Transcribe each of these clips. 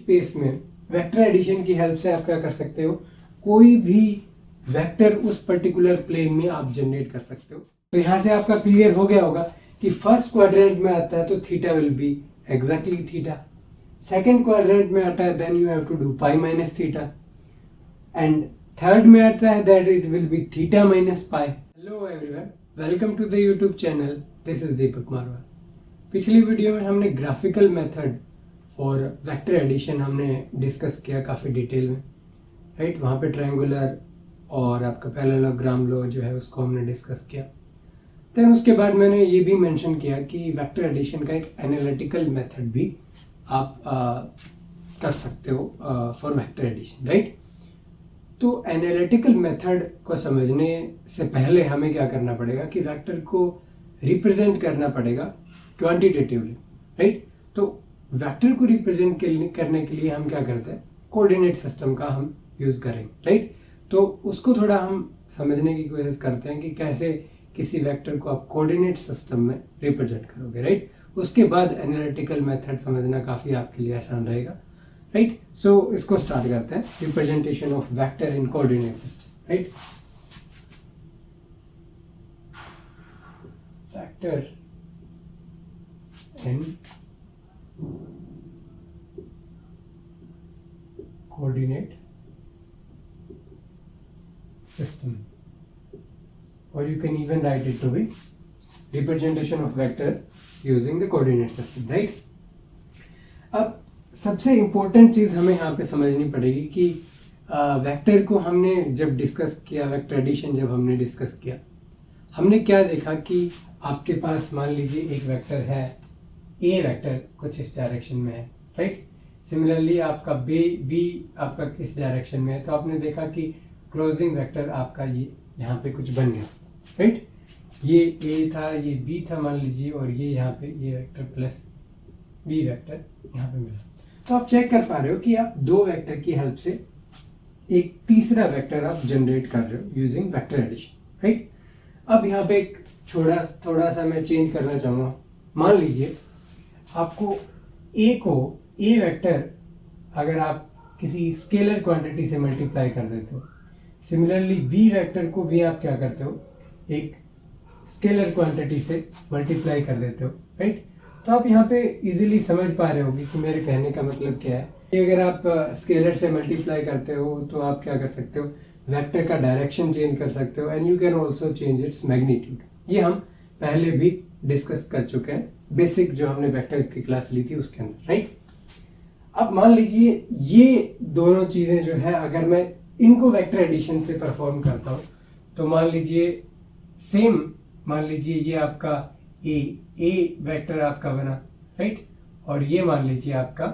Space में vector addition की help से आप क्या कर सकते हो, कोई भी वेक्टर उस पर्टिकुलर प्लेन में आप जनरेट कर सकते हो। तो यहाँ से आपका क्लियर हो गया होगा कि फर्स्ट क्वाड्रेंट में आता है तो theta will be exactly theta, second quadrant में आता है then you have to do pi minus theta, and third में आता है that it will be theta minus pi. Hello everyone, welcome to the YouTube channel, this is Deepak Marwah. पिछली video में हमने graphical method और वेक्टर एडिशन हमने discuss किया काफ़ी डिटेल में, राइट। वहाँ पे ट्रायंगुलर और आपका पैरेललोग्राम लॉ जो है उसको हमने डिस्कस किया। देन उसके बाद मैंने ये भी मेंशन किया कि वेक्टर एडिशन का एक एनालिटिकल मेथड भी आप कर सकते हो फॉर वेक्टर एडिशन, राइट। तो एनालिटिकल मेथड को समझने से पहले हमें क्या करना पड़ेगा कि वेक्टर को रिप्रेजेंट करना पड़ेगा क्वांटिटेटिवली, राइट। तो वेक्टर को रिप्रेजेंट करने के लिए हम क्या करते हैं, कोऑर्डिनेट सिस्टम का हम यूज करेंगे, राइट। तो उसको थोड़ा हम समझने की कोशिश करते हैं कि कैसे किसी वेक्टर को आप कोऑर्डिनेट सिस्टम में रिप्रेजेंट करोगे, राइट। उसके बाद एनालिटिकल मेथड समझना काफ़ी आपके लिए आसान रहेगा, राइट। सो इसको स्टार्ट करते हैं, representation of vector in coordinate system, right. Vector in coordinate system, or you can even write it to be representation of vector using the coordinate system, right। अब सबसे इम्पोर्टेंट चीज़ हमें यहाँ पे समझनी पड़ेगी कि वेक्टर को हमने जब डिस्कस किया, वेक्टर एडिशन जब हमने डिस्कस किया, हमने क्या देखा कि आपके पास मान लीजिए एक वेक्टर है, ए वेक्टर कुछ इस डायरेक्शन में है, राइट। सिमिलरली आपका बी आपका इस डायरेक्शन में है, तो आपने देखा कि क्लोजिंग वेक्टर आपका ये यहाँ पे कुछ बन गया, राइट। ये ए था, ये बी था मान लीजिए, और ये यहाँ पे ये वेक्टर प्लस बी वेक्टर यहाँ पे मिला। तो आप चेक कर पा रहे हो कि आप दो वेक्टर की हेल्प से एक तीसरा वेक्टर आप जनरेट कर रहे हो यूजिंग वेक्टर एडिशन, राइट। अब यहाँ पे एक थोड़ा सा मैं चेंज करना चाहूँगा। मान लीजिए आपको ए वेक्टर अगर आप किसी स्केलर क्वांटिटी से मल्टीप्लाई कर देते हो, सिमिलरली बी वेक्टर को भी आप क्या करते हो, एक स्केलर क्वांटिटी से मल्टीप्लाई कर देते हो, राइट। तो आप यहाँ पे इजीली समझ पा रहे होगे कि मेरे कहने का मतलब क्या है। कि अगर आप स्केलर से मल्टीप्लाई करते हो तो आप क्या कर सकते हो, वेक्टर का डायरेक्शन चेंज कर सकते हो, and you can also change its magnitude. ये हम पहले भी डिस्कस कर चुके हैं, बेसिक जो हमने वेक्टर्स की क्लास ली थी उसके अंदर, राइट। अब मान लीजिए ये दोनों चीजें जो है अगर मैं इनको वेक्टर एडिशन से परफॉर्म करता हूं, तो मान लीजिए ये आपका ए वेक्टर आपका बना, राइट। और ये मान लीजिए आपका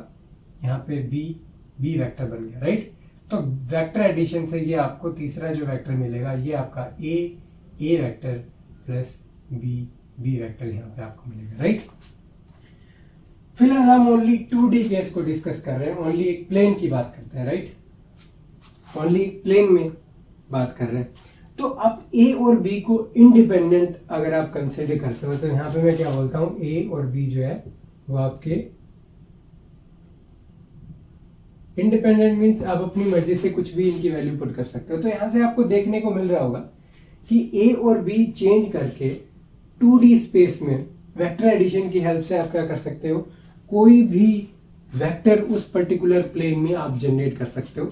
यहाँ पे बी वेक्टर बन गया, राइट। तो वेक्टर एडिशन से ये आपको तीसरा जो वेक्टर मिलेगा, ये आपका ए वेक्टर प्लस बी वेक्टर यहाँ पे आपको मिलेगा, राइट। फिलहाल हम ओनली 2D केस को डिस्कस कर रहे हैं, ओनली एक प्लेन की बात करते हैं, राइट। ओनली प्लेन में बात कर रहे हैं। तो आप ए और बी को इंडिपेंडेंट अगर आप कंसिडर करते हो, तो यहाँ पे मैं क्या बोलता हूँ, ए और बी जो है वो आपके इंडिपेंडेंट मीन्स आप अपनी मर्जी से कुछ भी इनकी वैल्यू पुट कर सकते हो। तो यहाँ से आपको देखने को मिल रहा होगा कि ए और बी चेंज करके 2D स्पेस में वेक्टर एडिशन की हेल्प से आप क्या कर सकते हो, कोई भी वेक्टर उस पर्टिकुलर प्लेन में आप जनरेट कर सकते हो,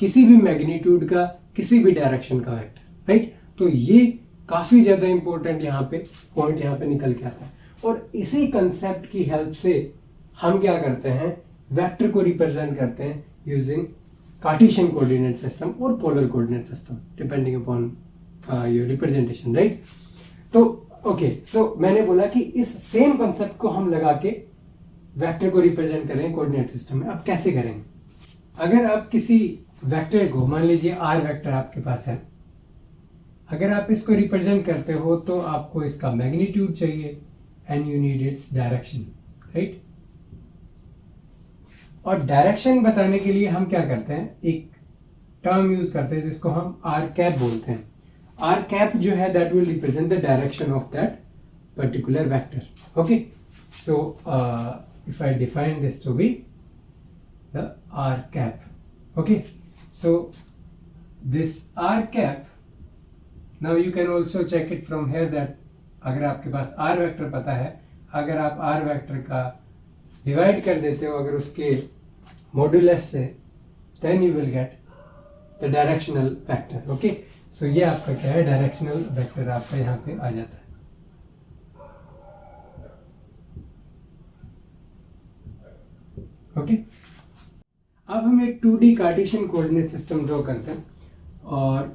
किसी भी मैग्नीट्यूड का, किसी भी डायरेक्शन का वेक्टर, राइट। तो ये काफी ज्यादा इंपॉर्टेंट यहाँ पे पॉइंट यहाँ पे निकल के आता है। और इसी कंसेप्ट की हेल्प से हम क्या करते हैं, वेक्टर को रिप्रेजेंट करते हैं यूजिंग कार्टेशियन कोऑर्डिनेट सिस्टम और polar coordinate system depending upon your representation, right. तो ओके, सो मैंने बोला कि इस सेम कंसेप्ट को हम लगा के वेक्टर को रिप्रेजेंट करें कोऑर्डिनेट सिस्टम में। अब कैसे करेंगे, अगर आप किसी वेक्टर को, मान लीजिए आर वेक्टर आपके पास है, अगर आप इसको रिप्रेजेंट करते हो तो आपको इसका मैग्नीट्यूड चाहिए and you need its direction, right. और डायरेक्शन बताने के लिए हम क्या करते हैं, एक टर्म यूज करते हैं जिसको हम आर कैप बोलते हैं। आर कैप जो है that will represent the direction of that particular vector, okay. So if I define this to be the r cap. Okay, so this r cap, now you can also check it from here that अगर आपके पास r vector पता है, अगर आप r vector का divide कर देते हो अगर उसके मॉड्यूलस से, then you will get the directional vector. Okay, so ये आपका क्या है, डायरेक्शनल वेक्टर आपका यहाँ पे आ जाता है. ओके, अब हम एक 2D Cartesian coordinate system draw करते हैं और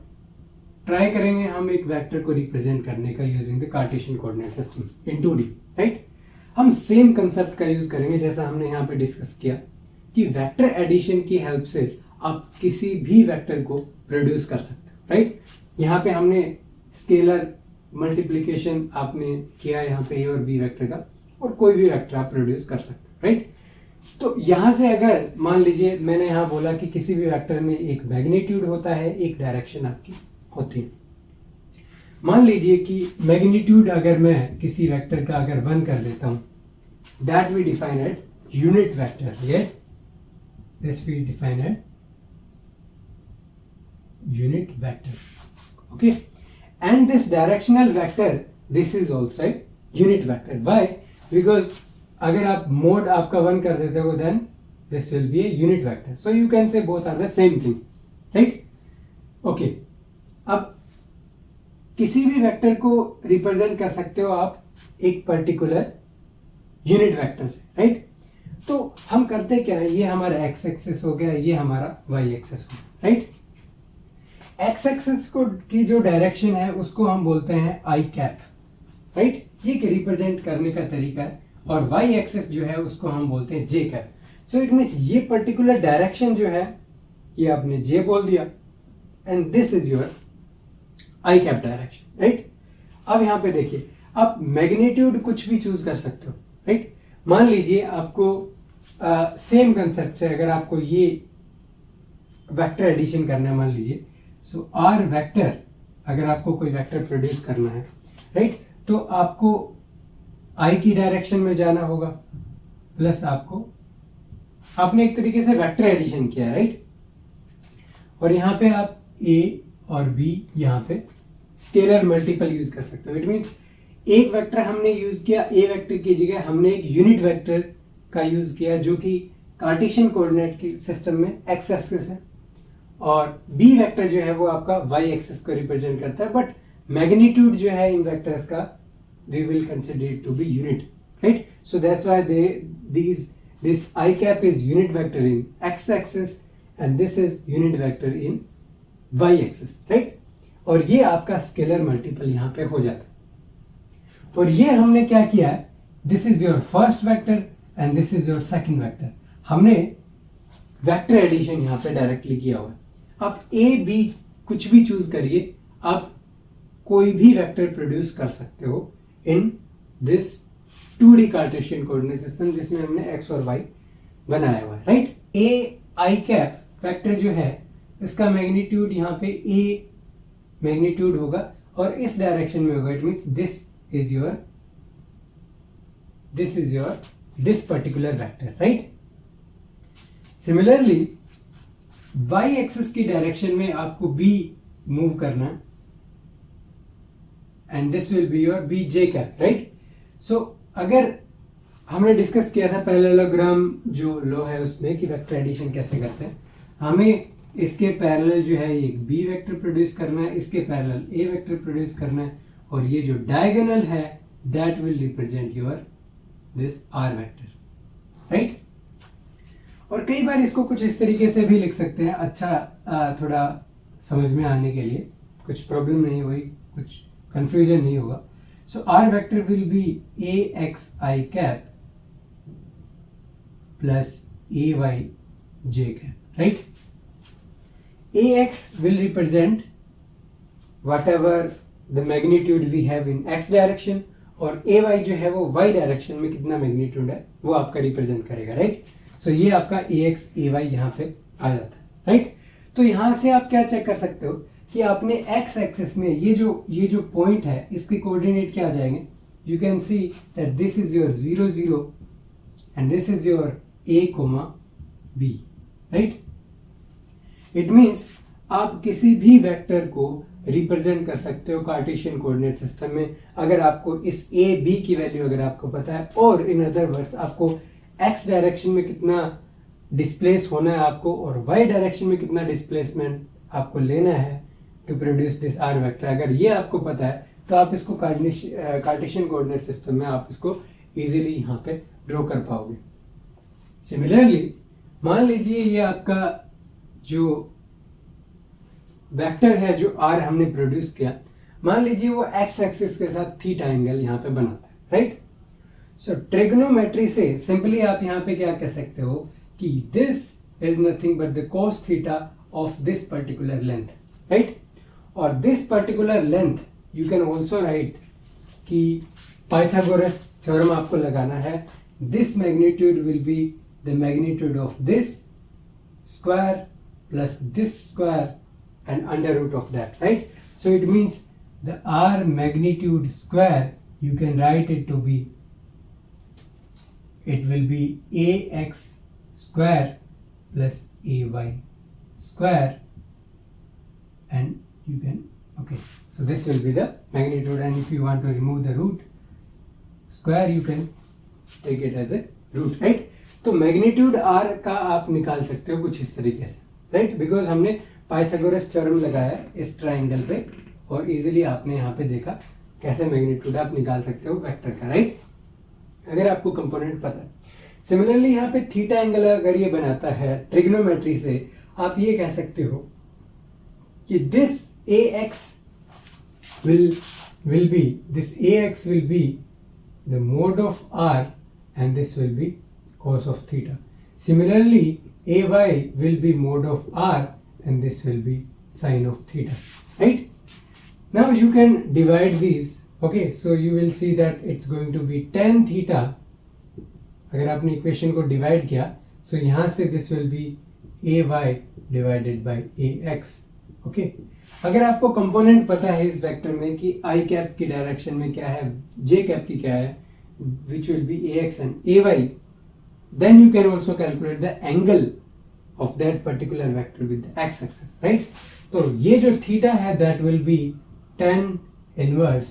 ट्राई करेंगे हम एक वेक्टर को रिप्रेजेंट करने का using the cartesian coordinate system in 2D. Right, हम सेम कंसेप्ट का यूज करेंगे जैसा हमने यहाँ पे डिस्कस किया कि वेक्टर एडिशन की हेल्प से आप किसी भी वेक्टर को प्रोड्यूस कर सकते हो. राइट, यहाँ पे हमने स्केलर मल्टीप्लिकेशन आपने किया यहाँ पे ए और बी वेक्टर का, और कोई भी वेक्टर आप प्रोड्यूस कर सकते हो. राइट, तो यहाँ से अगर मान लीजिए मैंने यहाँ बोला कि किसी भी वेक्टर में एक मैग्नीट्यूड होता है, एक डायरेक्शन आपकी होती है. मान लीजिए कि मैग्नीट्यूड अगर मैं किसी वेक्टर का अगर 1 कर देता हूँ, that we define at unit vector. ये this we define at unit vector. Okay, and this directional vector, this is also a unit vector. Why? Because अगर आप मोड आपका 1 कर देते हो, then this will be a unit vector. So you can say both are the same thing. Right, okay, अब किसी भी vector को रिप्रेजेंट कर सकते हो आप एक पर्टिकुलर यूनिट वेक्टर से. राइट, तो हम करते क्या है, ये हमारा एक्स एक्सिस हो गया, ये हमारा वाई एक्सिस हो गया. राइट, एक्स एक्सिस को की जो डायरेक्शन है उसको हम बोलते हैं आई कैप. राइट, ये रिप्रेजेंट करने का तरीका है. और वाई एक्सिस जो है उसको हम बोलते हैं जे कैप. सो इट मीन्स ये पर्टिकुलर डायरेक्शन जो है ये आपने जे बोल दिया, and this is your I cap direction. Right, अब यहाँ पे देखिए, आप मैग्नीट्यूड कुछ भी चूज कर सकते हो. राइट, मान लीजिए आपको सेम कंसेप्ट से अगर आपको ये वेक्टर एडिशन करना है, मान लीजिए, सो आर वेक्टर, अगर आपको कोई वेक्टर प्रोड्यूस करना है, राइट, तो आपको आई की डायरेक्शन में जाना होगा, प्लस आपने एक तरीके से वेक्टर एडिशन किया. राइट, और यहाँ पे आप ए और बी यहाँ पे स्केलर मल्टीपल यूज कर सकते हो. इट मीन्स एक वेक्टर हमने यूज किया, ए वेक्टर की जगह हमने एक यूनिट वेक्टर का यूज किया जो कि कार्टेशियन कोऑर्डिनेट की सिस्टम में एक्स एक्सिस है, और बी वेक्टर जो है वो आपका वाई एक्सिस को रिप्रेजेंट करता है. बट मैग्नीट्यूड जो है इन वेक्टर्स का we will consider it to be unit. Right, so that's why this I cap is unit vector in x axis and this is unit vector in y axis. Right, और ये आपका scalar multiple यहाँ पे हो जाता है. और ये हमने क्या किया है, this is your first vector and this is your second vector. हमने वेक्टर एडिशन यहाँ पे डायरेक्टली किया हुआ है. आप ए बी कुछ भी चूज करिए, आप कोई भी वेक्टर प्रोड्यूस कर सकते हो in this 2D Cartesian coordinate system जिसमें हमने x और y बनाया हुआ है. राइट, ए आई कैप वेक्टर जो है इसका मैग्नीट्यूड यहाँ पे a मैग्नीट्यूड होगा और इस डायरेक्शन में होगा. It means this is your this particular vector. Right, similarly y axis की डायरेक्शन में आपको b मूव करना है, and this will be your bj cap. right, so अगर हमने डिस्कस किया था पैरेललोग्राम जो लॉ है उसमें कि वेक्टर एडिशन कैसे करते हैं, हमें इसके पैरेलल जो है एक बी वेक्टर प्रोड्यूस करना है, इसके पैरेलल ए वेक्टर प्रोड्यूस करना है, और ये जो डायगोनल है that will represent your this R vector. Right, और कई बार इसको कुछ इस तरीके से भी लिख सकते हैं, अच्छा थोड़ा समझ में आने के लिए, कुछ प्रॉब्लम नहीं हुई, कुछ कंफ्यूजन नहीं होगा. So R vector will be A x I cap plus A Y J cap. Right, A X will represent whatever the magnitude we have in X direction, और ए वाई जो है वो Y direction में कितना magnitude है वो आपका represent करेगा. राइट, सो ये आपका ए एक्स ए वाई यहाँ पे आ जाता है. राइट, तो यहाँ से आप क्या चेक कर सकते हो कि आपने एक्स एक्सिस में ये जो पॉइंट है इसके कोऑर्डिनेट क्या आ जाएंगे. You can see that this is your 0 0 and this is your a, b. Right. It means आप किसी भी वेक्टर को रिप्रेजेंट कर सकते हो कार्टेशियन कोऑर्डिनेट सिस्टम में अगर आपको इस ए बी की वैल्यू अगर आपको पता है, और इन अदर वर्ड्स आपको एक्स डायरेक्शन में कितना डिस्प्लेस होना है आपको और वाई डायरेक्शन में कितना डिस्प्लेसमेंट आपको लेना है to produce this R vector, अगर ये आपको पता है तो आप इसको कार्टेशियन कोऑर्डिनेट सिस्टम में आप इसको इजीली यहाँ पे ड्रॉ कर पाओगे। सिमिलरली मान लीजिए ये आपका जो वेक्टर है जो आर हमने प्रोड्यूस किया, मान लीजिए वो एक्स एक्सिस के साथ थीटा एंगल यहाँ पे बनाता है, राइट। सो ट्रिग्नोमेट्री से सिंपली आप यहाँ पे क्या कह सकते हो कि this is nothing but the cos theta of this particular length, right. और this particular length you can also write कि पाइथागोरस थ्योरम आपको लगाना है, this magnitude will be the magnitude of this square plus this square and under root of that, right? So it means the r magnitude square you can write it to be, it will be ax square plus ay square, and you can, okay, so this will be the magnitude, and if you want to remove the root square you can take it as a root, right? तो magnitude r का आप निकाल सकते हो कुछ इस तरीके से, राइट, बिकॉज हमने पाइथागोरस थ्योरम लगाया इस ट्राइंगल पे और इजीली आपने यहाँ पे देखा कैसे मैग्नीट्यूड आप निकाल सकते हो वेक्टर का, राइट, अगर आपको कंपोनेंट पता है। सिमिलरली यहाँ पे थीटा एंगल अगर ये बनाता है ट्रिग्नोमेट्री से, आप ये कह सकते हो कि this ax will be the mode of r and this will be cos of theta. Similarly ay will be mode of r and this will be sine of theta, right? Now you can divide these, okay, so you will see that it's going to be tan theta, अगर आपने equation को divide किया, so यहाँ से this will be ay divided by ax, okay? अगर आपको component पता है इस वेक्टर में कि i कैप की डायरेक्शन में क्या है, j कैप की क्या है, which will be ax and ay, then you can also calculate the angle of that particular vector with the x-axis, right? तो ये जो theta है that will be tan inverse,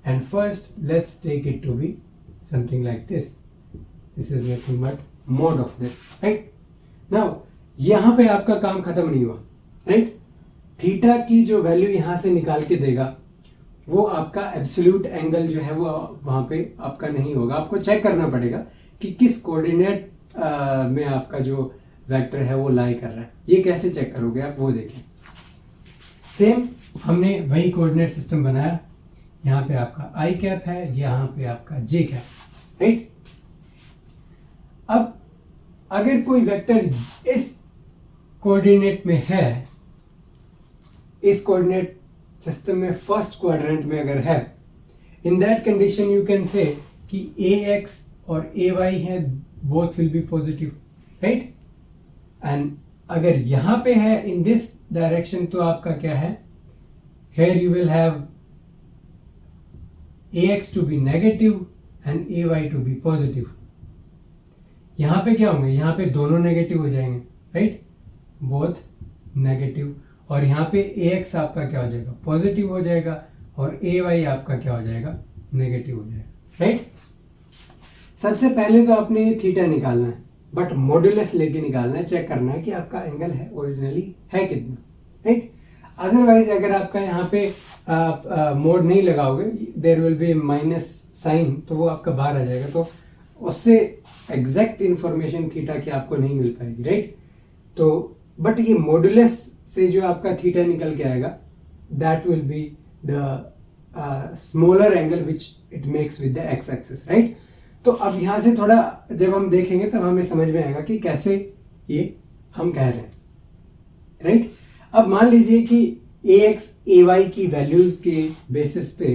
and first let's take it to be something like this. This is nothing but mod of this, right? Now यहाँ पे आपका काम खत्म नहीं हुआ, right? थीटा की जो वैल्यू यहाँ से निकाल के देगा वो आपका एब्सोल्यूट एंगल जो है वो वहाँ पे आपका नहीं होगा, आपको चेक करना पड़ेगा कि किस कोऑर्डिनेट में आपका जो वेक्टर है वो लाई कर रहा है। ये कैसे चेक करोगे आप, वो देखिए। सेम हमने वही कोऑर्डिनेट सिस्टम बनाया, यहाँ पे आपका आई कैप है, यहाँ पे आपका जे कैप, राइट। अब अगर कोई वेक्टर इस कोऑर्डिनेट में है, इस कोऑर्डिनेट सिस्टम में फर्स्ट क्वाड्रेंट में अगर है, in that condition you can से कि ax और ay है, both will be positive, right. And अगर यहाँ पे है इन दिस डायरेक्शन तो आपका क्या है, here you will have ax to be negative and ay to be positive. यहाँ पे क्या होंगे, यहाँ पे दोनों नेगेटिव हो जाएंगे, राइट, बोथ नेगेटिव, और यहाँ पे ax आपका क्या हो जाएगा, पॉजिटिव हो जाएगा, और ay आपका क्या हो जाएगा, नेगेटिव हो जाएगा, राइट। सबसे पहले तो आपने ये थीटा निकालना है, बट मॉड्यूलस लेके निकालना है, चेक करना है कि आपका एंगल है ओरिजिनली है कितना, राइट। अदरवाइज अगर आपका यहाँ पे आप मोड नहीं लगाओगे, there will be minus sign, तो वो आपका बाहर आ जाएगा, तो उससे एग्जैक्ट इंफॉर्मेशन थीटा की आपको नहीं मिल पाएगी, राइट। तो बट ये मॉड्यूलस से जो आपका थीटा निकल के आएगा, that will be the smaller angle which it makes with the X axis, right. तो अब यहाँ से थोड़ा जब हम देखेंगे तब हमें समझ में आएगा कि कैसे ये हम कह रहे हैं, राइट। अब मान लीजिए कि ax ay की वैल्यूज के बेसिस पे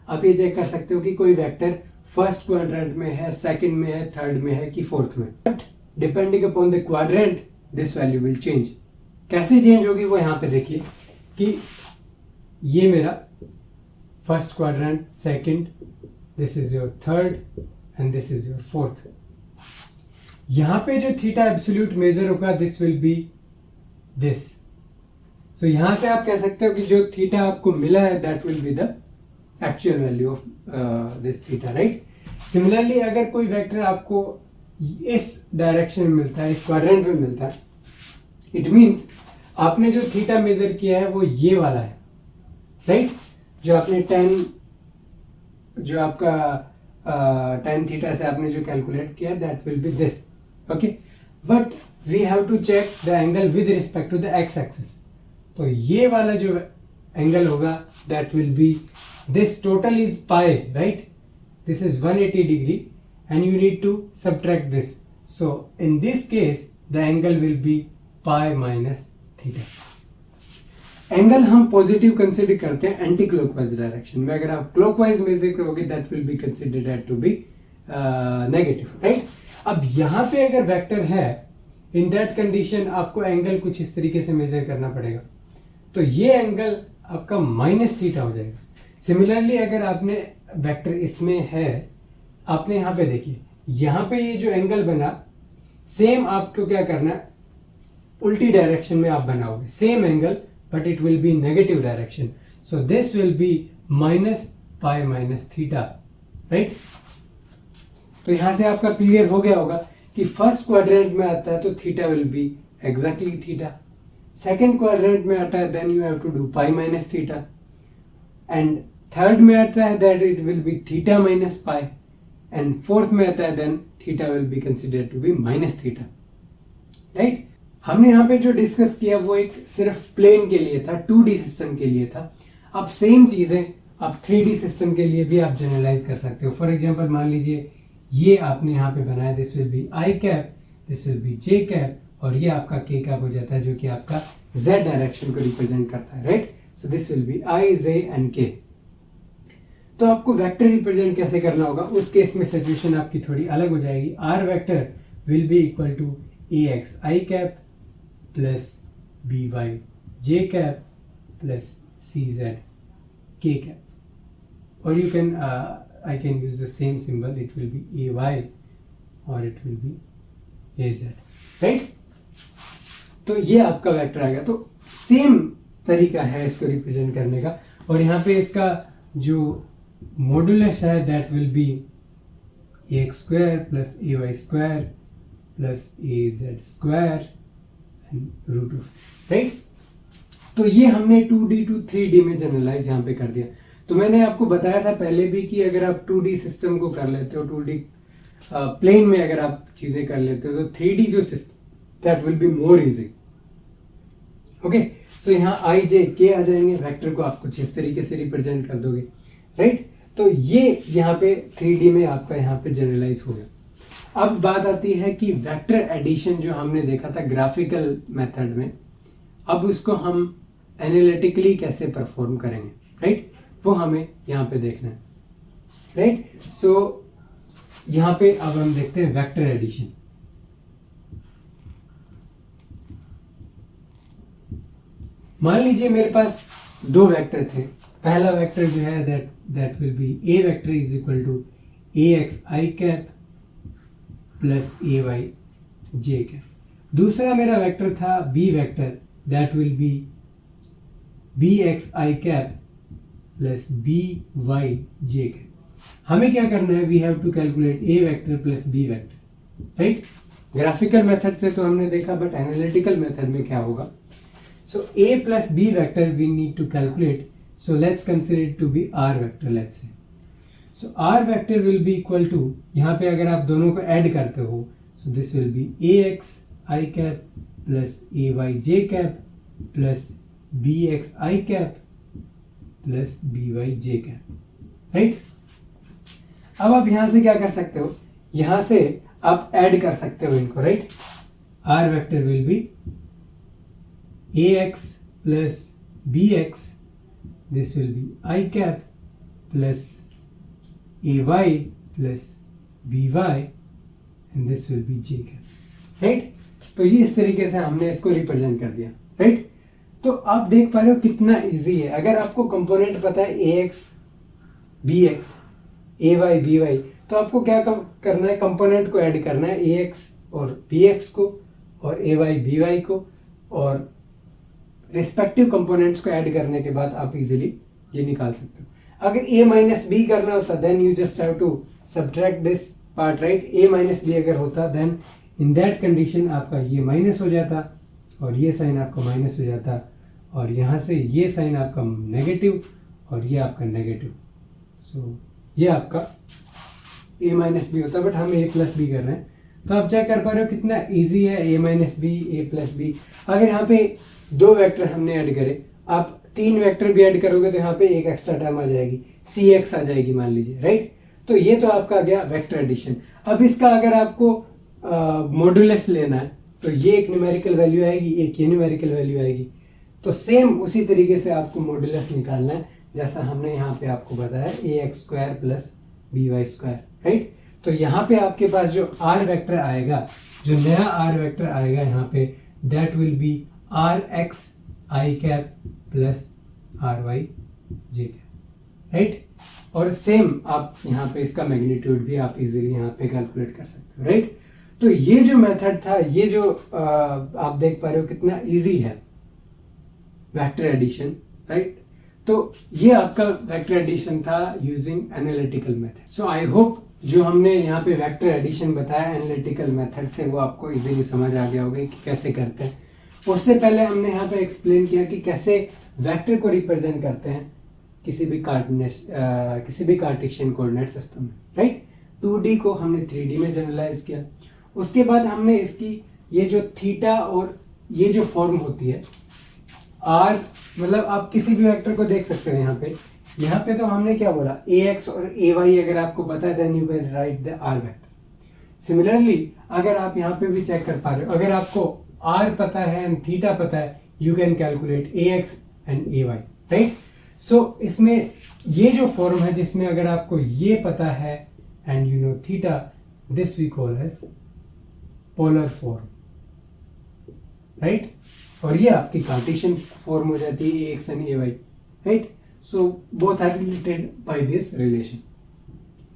आप ये चेक कर सकते हो कि कोई वेक्टर फर्स्ट क्वाड्रेंट में है, सेकंड में है, थर्ड में है कि फोर्थ में, but depending upon the quadrant this value will change. कैसे चेंज होगी वो यहाँ पे देखिए कि ये मेरा first quadrant, second, this is your third and this is your fourth. यहाँ पे जो थीटा एब्सोल्यूट मेजर होगा दिस विल बी दिस। सो यहाँ पे आप कह सकते हो कि जो थीटा आपको मिला है that will be the actual value of this theta, right. Similarly अगर कोई वेक्टर आपको इस डायरेक्शन में मिलता है, इस क्वाड्रेंट में मिलता है, इट मीन्स आपने जो थीटा मेजर किया है वो ये वाला है, राइट। जो आपने जो आपका tan थीटा से आपने जो कैलकुलेट किया that will be this, okay. But we have to check the angle with respect to the X axis. तो ये वाला जो एंगल होगा that will be this, total is pi, right. This is 180 degree and you need to subtract this. So in this case the angle will be pi minus theta. Angle हम positive consider करते हैं anti clockwise direction में। अगर आप clockwise measure करोगे that will be considered to be negative, right. अब यहाँ पे अगर वेक्टर है, इन दैट कंडीशन आपको एंगल कुछ इस तरीके से मेजर करना पड़ेगा। तो ये एंगल आपका माइनस थीटा हो जाएगा। सिमिलरली अगर आपने वेक्टर इसमें है, आपने यहाँ पे देखिए, यहाँ पे ये जो एंगल बना, सेम आपको क्या करना है, उल्टी डायरेक्शन में आप बनाओगे same angle, but it will B negative direction. So this will be minus pi minus theta, right. तो यहां से आपका क्लियर हो गया होगा कि फर्स्ट क्वाड्रेंट में आता है तो theta will be exactly theta, second quadrant में आता है then you have to do pi minus theta, and third में आता है that it will be theta minus pi, and fourth में आता है then theta will be considered to be minus theta, right. हमने यहाँ पे जो डिस्कस किया वो एक सिर्फ प्लेन के लिए था, 2D सिस्टम के लिए था। अब सेम चीजें आप 3D सिस्टम के लिए भी आप जनरलाइज कर सकते हो। फॉर एग्जांपल मान लीजिए ये आपने यहाँ पे बनाया, this will be I cap, this will be J cap, और ये आपका के कैप हो जाता है जो कि आपका जेड डायरेक्शन को रिप्रेजेंट करता है, right. So this will be I, J and K. तो आपको वेक्टर रिप्रेजेंट कैसे करना होगा, उस केस में सिचुएशन आपकी थोड़ी अलग हो जाएगी। R vector will be equal to A x I cap plus B Y J cap plus C Z K cap, और you can I can use the same symbol, it will be A Y और it will be A Z, right. तो ये आपका vector आ गया। तो same तरीका है इसको रिप्रेजेंट करने का, और यहाँ पे इसका जो मॉडुलस है that will be A X square plus A Y square plus A Z square and root of, right. तो ये हमने 2D टू 3D में जनरलाइज यहाँ पे कर दिया। तो मैंने आपको बताया था पहले भी कि अगर आप 2D सिस्टम को कर लेते हो, 2D प्लेन में अगर आप चीजें कर लेते हो, तो 3D जो system that will be more easy, okay. So यहाँ आई जे के आ जाएंगे, वेक्टर को आप कुछ इस तरीके से रिप्रेजेंट कर दोगे, राइट। तो ये यहाँ पे 3D में आपका यहाँ पे जनरलाइज हो गया। अब बात आती है कि वेक्टर एडिशन जो हमने देखा था ग्राफिकल मेथड में, अब उसको हम एनालिटिकली कैसे परफॉर्म करेंगे, राइट, वो हमें यहाँ पे देखना है, राइट। सो यहाँ पे अब हम देखते हैं वेक्टर एडिशन। मान लीजिए मेरे पास दो वेक्टर थे। पहला वेक्टर जो है that will be a vector is equal to A x I cap plus A Y J cap. दूसरा मेरा वेक्टर था b vector that will be b x I cap plus B Y J cap. हमें क्या करना है, we have to calculate a vector plus b vector, right. Graphical method से तो हमने देखा, बट एनालिटिकल मेथड में क्या होगा। So a plus b vector we need to calculate. So let's consider it to be r vector, let's say. So r vector will be equal to, यहाँ पे अगर आप दोनों को ऐड करते हो, so this will be ax I cap plus ay j cap plus bx I cap plus by j cap, right? अब आप यहाँ से क्या कर सकते हो, यहाँ से आप ऐड कर सकते हो इनको, right. r vector will be ax plus bx, this will be I cap plus ay plus by and this will be j cap, right। तो ये इस तरीके से हमने इसको रिप्रेजेंट कर दिया, राइट। तो आप देख पा रहे हो कितना इजी है। अगर आपको कंपोनेंट पता है ax bx ay by, तो आपको क्या करना है, कंपोनेंट को ऐड करना है ax और px को और ay by को और रिस्पेक्टिव कंपोनेंट्स को ऐड करने के बाद आप इजीली ये निकाल सकते हो। अगर a माइनस बी करना होता then you just have to subtract this part, right. a minus b अगर होता देन इन दैट कंडीशन आपका ये माइनस हो जाता और ये साइन आपका माइनस हो जाता और यहाँ से ये साइन आपका नेगेटिव और ये आपका नेगेटिव। सो ये आपका a माइनस बी होता, बट हम a प्लस बी कर रहे हैं। तो आप चेक कर पा रहे हो कितना इजी है a minus b a plus b. अगर यहाँ पे 2 वेक्टर हमने ऐड करे, आप 3 वेक्टर भी ऐड करोगे तो यहाँ पे एक एक्स्ट्रा टर्म आ जाएगी, cx आ जाएगी मान लीजिए, राइट। तो ये तो आपका आ गया वेक्टर एडिशन। अब इसका अगर आपको मॉड्यूलस लेना है तो ये एक न्यूमेरिकल वैल्यू आएगी, एक ये न्यूमेरिकल वैल्यू आएगी। तो सेम उसी तरीके से आपको मॉड्यूलस निकालना है जैसा हमने यहाँ पे आपको बताया ax square plus by square, right. तो यहाँ पे आपके पास जो r वेक्टर आएगा, जो नया r वेक्टर आएगा यहाँ पे, that will B rx i cap plus ry j cap, right. और सेम आप यहाँ पे इसका मैग्नीट्यूड भी आप इजीली यहाँ पे कैलकुलेट कर सकते हो, राइट। तो ये जो मेथड था, ये जो आप देख पा रहे हो कितना इजी है वेक्टर एडिशन, राइट। तो ये आपका वेक्टर एडिशन था using analytical method. So I hope जो हमने यहाँ पे वेक्टर एडिशन बताया एनालिटिकल मेथड से वो आपको इजीली समझ आ गया होगा कि कैसे करते हैं। उससे पहले हमने यहाँ पे एक्सप्लेन किया कि कैसे वेक्टर को रिप्रेजेंट करते हैं किसी भी कार्टेशियन कोऑर्डिनेट सिस्टम में, राइट। 2D को हमने 3D में जनरलाइज किया। उसके बाद हमने इसकी ये जो थीटा और ये जो फॉर्म होती है r, मतलब आप किसी भी वेक्टर को देख सकते हैं यहाँ पे तो हमने क्या बोला ax और ay अगर आपको पता है then you can write the r vector. Similarly अगर आप यहाँ पे भी चेक कर पा रहे हो, अगर आपको r पता है एंड थीटा पता है, you can calculate ax and ay, right. So इसमें ये जो फॉर्म है जिसमें अगर आपको ये पता है and you know theta, this we call as polar form, right. और ये आपकी कार्टेशियन फॉर्म हो जाती है ax and ay, right. So both are related by this relation,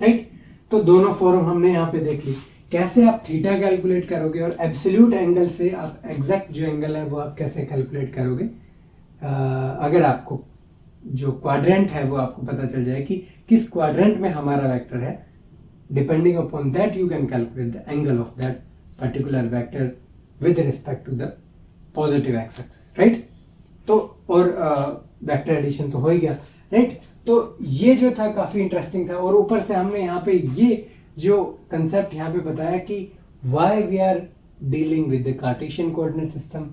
right. तो दोनों फॉर्म हमने यहाँ पे देख ली। कैसे आप थीटा कैलकुलेट करोगे और एब्सोल्यूट एंगल से आप एग्जैक्ट जो एंगल है वो आप कैसे कैलकुलेट करोगे, अगर आपको जो क्वाड्रेंट है वो आपको पता चल जाए कि किस क्वाड्रेंट में हमारा वेक्टर है, depending upon that you can calculate the angle of that particular vector with respect to the positive x axis, right. तो और वेक्टर एडिशन तो हो ही गया, राइट। तो ये जो था काफी इंटरेस्टिंग था। और ऊपर से हमने यहाँ पे ये जो कंसेप्ट यहाँ पे बताया कि why we are dealing with the cartesian coordinate system,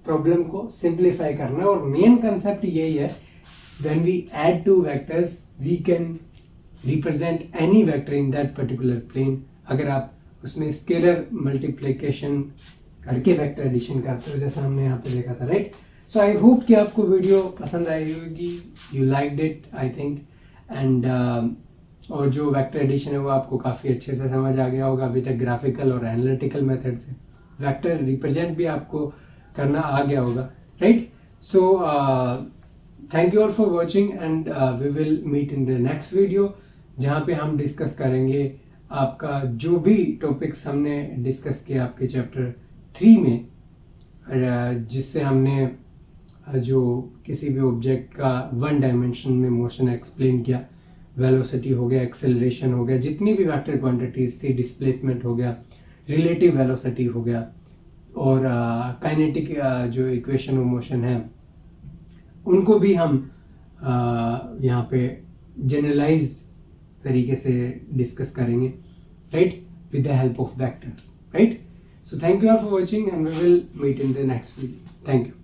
problem को सिंप्लीफाई करना। और मेन कंसेप्ट यही है, when we add two vectors we can represent any vector in that particular plane. अगर आप उसमें स्केलर मल्टीप्लिकेशन करके वेक्टर एडिशन करते हो जैसा हमने यहाँ पे देखा था, राइट। सो आई होप कि आपको वीडियो पसंद आई होगी, you liked it I think, and और जो वेक्टर एडिशन है वो आपको काफ़ी अच्छे से समझ आ गया होगा अभी तक ग्राफिकल और एनालिटिकल मेथड से। वेक्टर रिप्रेजेंट भी आपको करना आ गया होगा, right. So thank you all for watching and we will meet in the next video, जहाँ पे हम डिस्कस करेंगे आपका जो भी टॉपिक्स हमने डिस्कस किया आपके चैप्टर 3 में, जिससे हमने जो किसी भी ऑब्जेक्ट का 1 डायमेंशन में मोशन एक्सप्लेन किया, वेलोसिटी हो गया, एक्सेलरेशन हो गया, जितनी भी वेक्टर क्वांटिटीज थी, डिस्प्लेसमेंट हो गया, रिलेटिव वेलोसिटी हो गया, और काइनेटिक जो इक्वेशन ऑफ मोशन है उनको भी हम यहाँ पे जनरलाइज तरीके से डिस्कस करेंगे, right, with the help of vectors, right. So thank you all for watching and we will meet in the next video. Thank you.